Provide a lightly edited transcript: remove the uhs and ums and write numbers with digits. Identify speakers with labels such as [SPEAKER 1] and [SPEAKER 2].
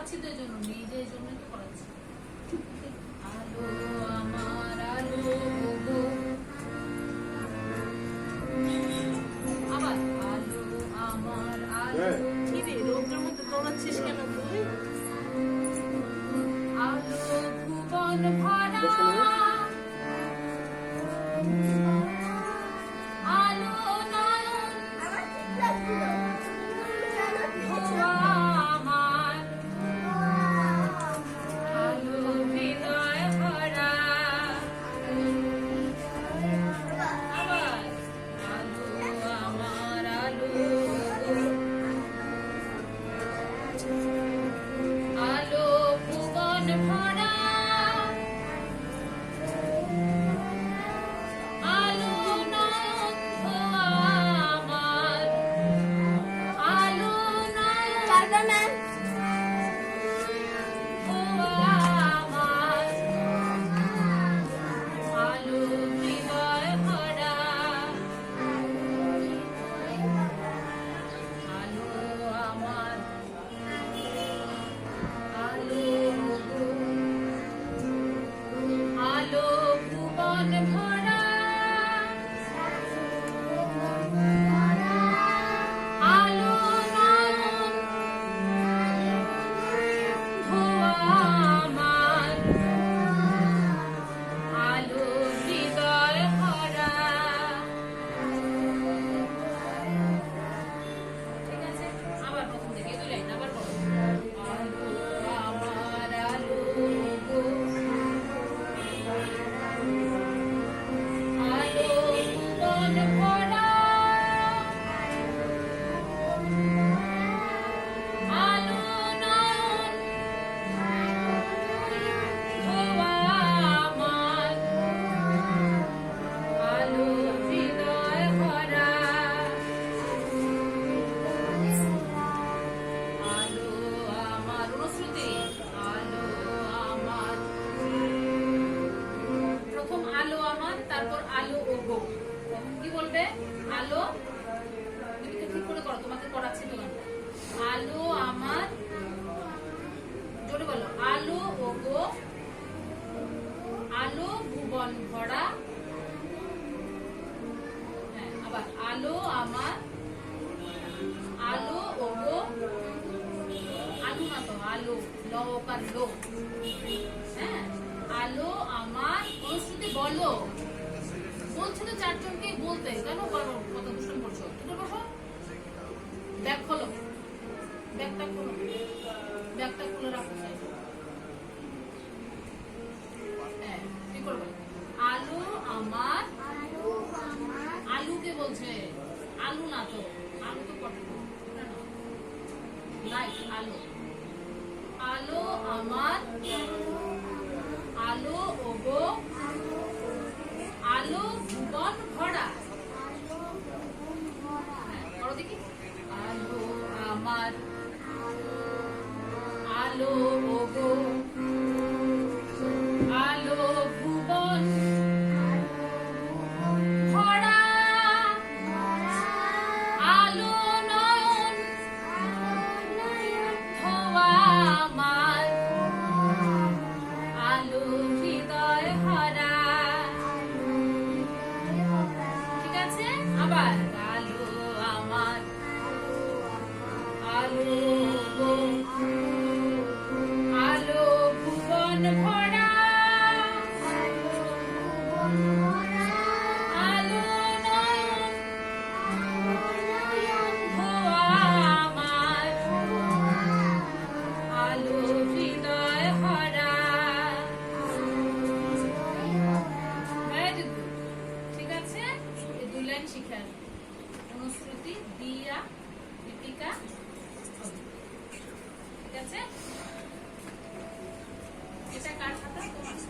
[SPEAKER 1] পড়াচ্ছি তো এই জন্য, নিজে এই জন্যই তো পড়াচ্ছি। আলো আমার আলো গো, আবার আলো আমার আলো। কি রে রোদের মধ্যে দৌড়াচ্ছিস কেন তুই? আলো ভুবন ভরা, আলো নয়ন ধোয়া আমার, আলো হৃদয় ভরা, আবার আলো আমার আলো, আলো ভুবন ভরা, আলো নয়ন ধোয়া আমার, আলো নয়ন ধোয়া আমার, আলো হৃদয় ভরা, আলো আমার আলো গো, আলো ভুবন ভরা, আলো নয়ন ধোয়া আমার, আলো হৃদয় ভরা। ঠিক আছে, আবার প্রথম থেকে দুই লাইন আবার বলো। আলো আমার আলো গো, আলো ভুবন ভরা, আলো নয়ন ধোয়া আমার, আলো হৃদয় ভরা, আলো আমার অনুশ্রুতি, আলো আমার। প্রথম আলো আমার, তারপর আলো ও গো। তখন কি বলবে? আলো, তুমি তো ঠিক করে করো, তোমাকে পড়াচ্ছি তো গানটা। আলো আমার, জোরে বলো, আলো ও গো, আলো ভুবন ভরা, হ্যাঁ আবার আলো আমার, আলো ও গো, আলু না তো, আলো লকার লো, হ্যাঁ আলো আমার। অনুশ্রুতি বলো, বলছি তো চারজনকে বলতে, কেন বলো কত দুষ্টুম করছো? তুমি বসো, ব্যাগ খোলো, ব্যাগটা খোলো, ব্যাগটা খুলে রাখো। হ্যাঁ কি করবে? আলো আমার, আলুকে বলছে, আলু না তো, আলু তো পটেটো, লাইট আলো, আলো আমার, আলো ও গো, আলো ভুবন ভরা। হ্যাঁ, করো দেখি। আলো আমার, আলো ও গো, আলো ভুবন ভরা, আলো নয়ন ধোয়া আমার, আলো হৃদয় ভরা। ঠিক আছে, আবার আলো আমার, আলো গো, আলো ভুবন ভরা, আলো নয়ন ধোয়া আমার, আলো হৃদয় ভরা। Very good. ঠিক আছে, এই দুই লাইন শিখে আসবে। অনুশ্রুতি, দিয়া, দীপিকা, ঠিক আছে? এটা কার খাতা? তোমার।